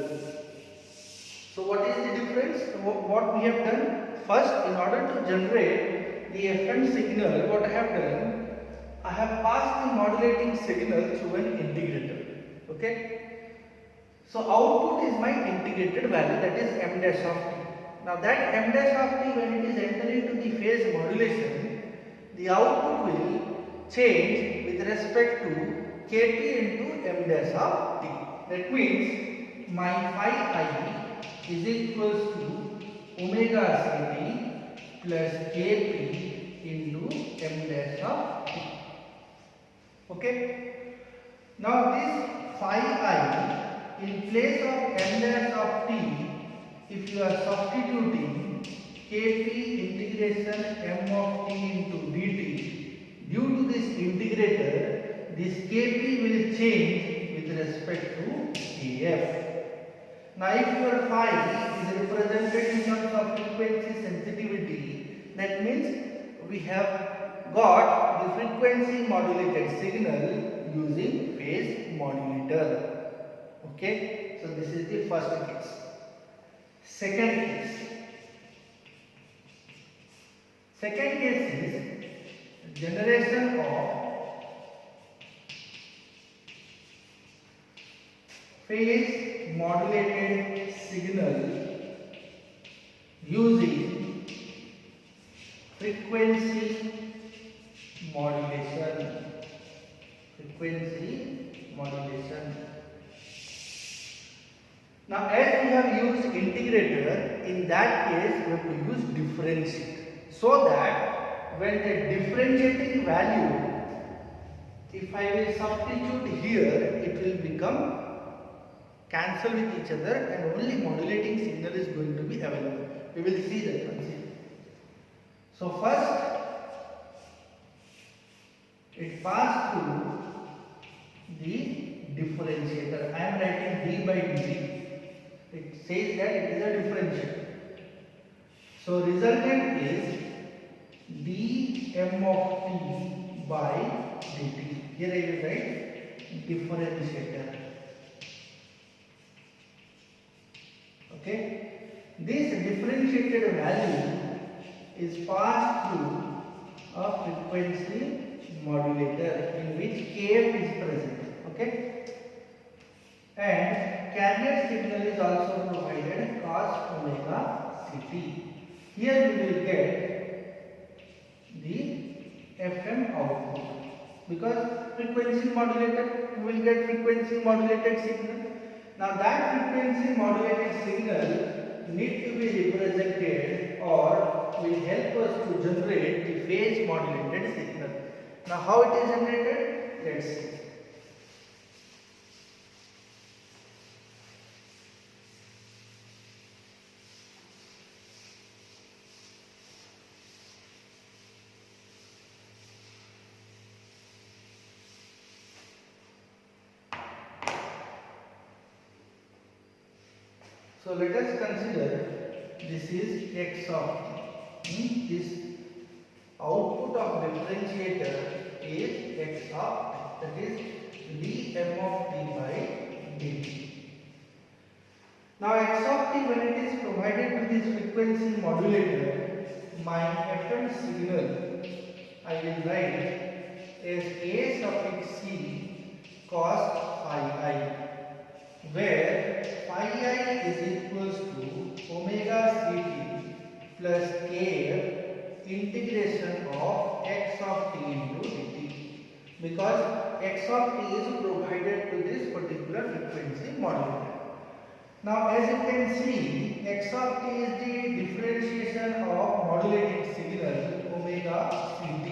So what is the difference? What we have done? First, in order to generate the FM signal, what I have done, I have passed the modulating signal through an integrator. Okay. So output is my integrated value, that is m dash of t. Now that m dash of t, when it is entering into the phase modulation, the output will change with respect to kp into m dash of t. That means my phi I is equals to omega ct plus kp into m dash of t. Okay. Now this phi I, in place of m dash of t, if you are substituting kp integration m of t into dt, due to this integrator, this kp will change with respect to kf. Now if your phi is represented in terms of frequency sensitivity, that means we have got the frequency modulated signal using phase modulator. Okay, so this is the first case. Second case is generation of phase modulated signal using frequency modulation. Now as we have used integrator, in that case we have to use differentiate, so that when the differentiating value, if I will substitute here, it will become cancel with each other and only modulating signal is going to be available. We will see that once here. So first it passed through the differentiator. I am writing d by dt. It says that it is a differentiator. So resultant is dm of t by dt. Here I will write differentiator. Okay. This differentiated value is passed through a frequency modulator in which kf is present. Okay. And carrier signal is also provided cos omega ct. Here we will get the FM output because frequency modulator, we will get frequency modulated signal. Now that frequency modulated signal need to be represented or will help us to generate the phase modulated signal. Now how it is generated? Let's see. So let us consider this is x of t. This output of differentiator is x of t, that is dm of t by dt. Now x of t, when it is provided to this frequency modulator, my FM signal I will write as a suffix c cos phi I, where phi I is equals to omega ct plus kf integration of x of t into dt, because x of t is provided to this particular frequency modulator. Now as you can see, x of t is the differentiation of modulated signal omega ct,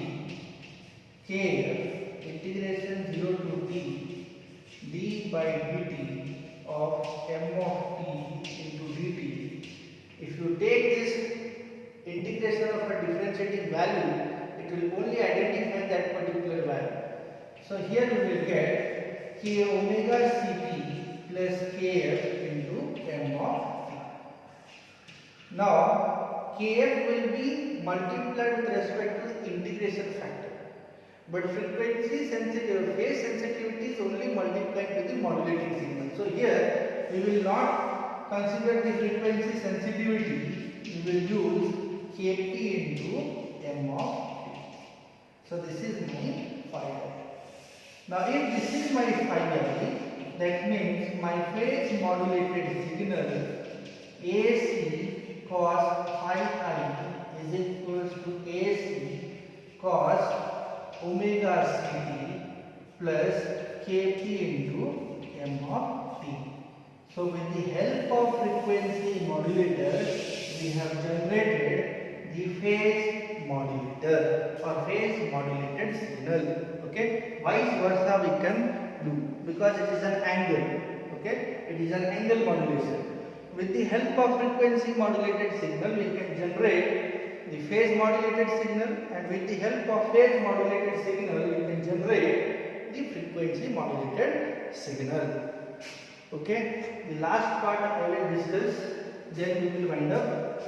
kf integration 0 to t d by dt of m of t into dt. If you take this integration of a differentiating value, it will only identify that particular value. So here we will get k omega ct plus kf into m of t. Now kf will be multiplied with respect to the integration factor, but frequency sensitivity, phase sensitivity is only multiplied with the modulating signal. So here we will not consider the frequency sensitivity, we will use kp into m of t. So this is my phi I. Now if this is my phi I, that means my phase modulated signal AC cos phi I is equals to AC cos omega ct plus kp into m of t. So with the help of frequency modulator, we have generated the phase modulator or phase modulated signal. Okay, vice versa we can do because it is an angle. Okay, it is an angle modulation. With the help of frequency modulated signal, we can generate the phase modulated signal, and with the help of phase modulated signal, we can generate the frequency modulated signal. Okay, the last part I will discuss, then we will wind up.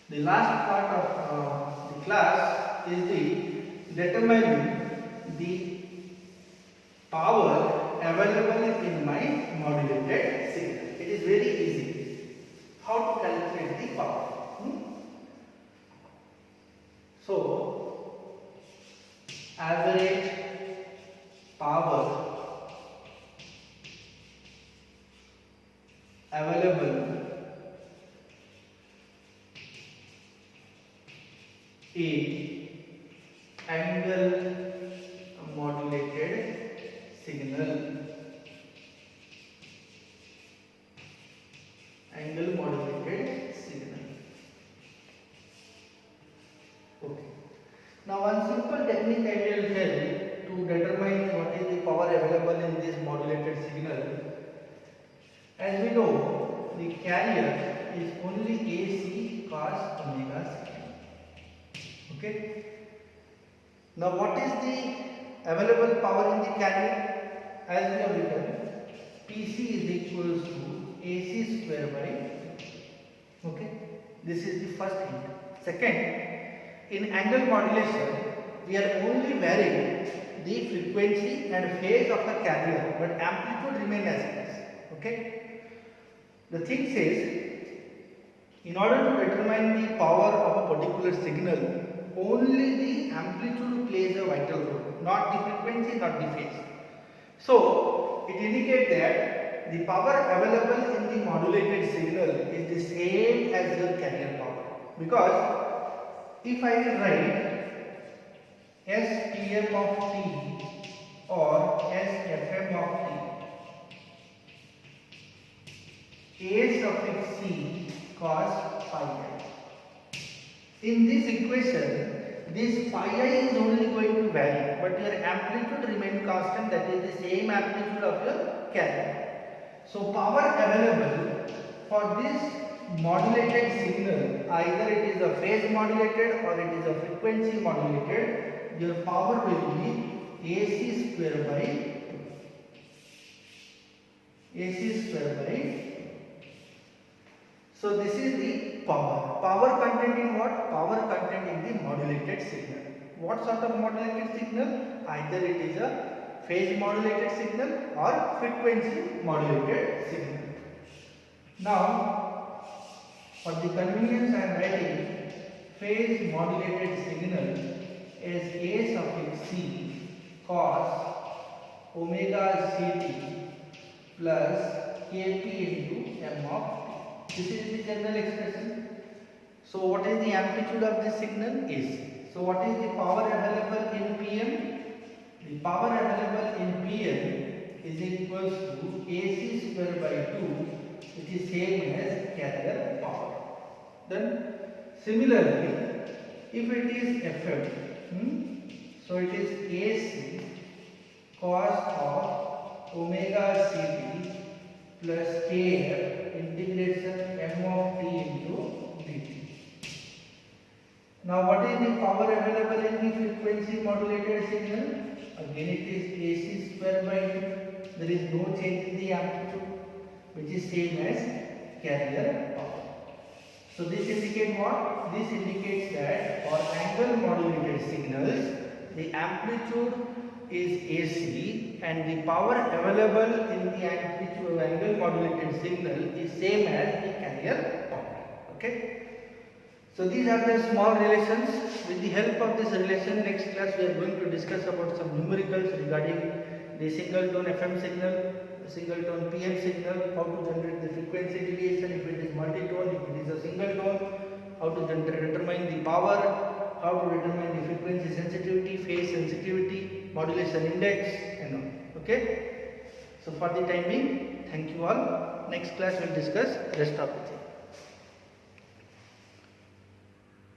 The last part of the class is the determining the power available in my modulated signal. It is very easy how to calculate the power. So average power available in angle modulated signal. Angle modulated signal. Okay. Now one simple technique I will tell to determine what is the power available in this modulated signal. As we know, the carrier is only AC cos omega c. Okay. Now what is the available power in the carrier? As we have written, PC is equals to AC square by 2. Okay. This is the first hint. Second, in angle modulation, we are only varying the frequency and phase of the carrier, but amplitude remains as it is. Okay. The thing says, in order to determine the power of a particular signal, only the amplitude plays a vital role, not the frequency, not the phase. So, it indicates that the power available in the modulated signal is the same as your carrier power. Because if I will write SPM of t or SFM of t, A suffix c cos phi I. In this equation, this phi I is only going to vary, but your amplitude remains constant, that is the same amplitude of your carrier. So power available for this modulated signal, either it is a phase modulated or it is a frequency modulated, your power will be AC square by 2. AC square by 2. So this is the power. Power content in what? Power content in the modulated signal. What sort of modulated signal? Either it is a phase modulated signal or frequency modulated signal. Now, for the convenience I am writing phase modulated signal as A suffix c cos omega ct plus kp into m of t. This is the general expression. So what is the amplitude of this signal? Is. So what is the power available in PM? The power available in PM is equals to AC square by 2, which is same as carrier power. Then similarly, if it is FM, so it is AC cos of omega ct plus kf integration m of t into dt. Now what is the power available in the frequency modulated signal? Again it is AC square by 2. There is no change in the amplitude, which is same as carrier power. So this indicates what? This indicates that for angle modulated signals, the amplitude is AC and the power available in the amplitude angle modulated signal is same as the carrier power. Okay. So these are the small relations. With the help of this relation, next class we are going to discuss about some numericals regarding the single tone FM signal, single tone PM signal, how to generate the frequency deviation if it is multi-tone, if it is a single tone, how to determine the power, how to determine the frequency sensitivity, phase sensitivity, modulation index, and all. Okay. So for the time being, thank you all. Next class we will discuss rest of the things.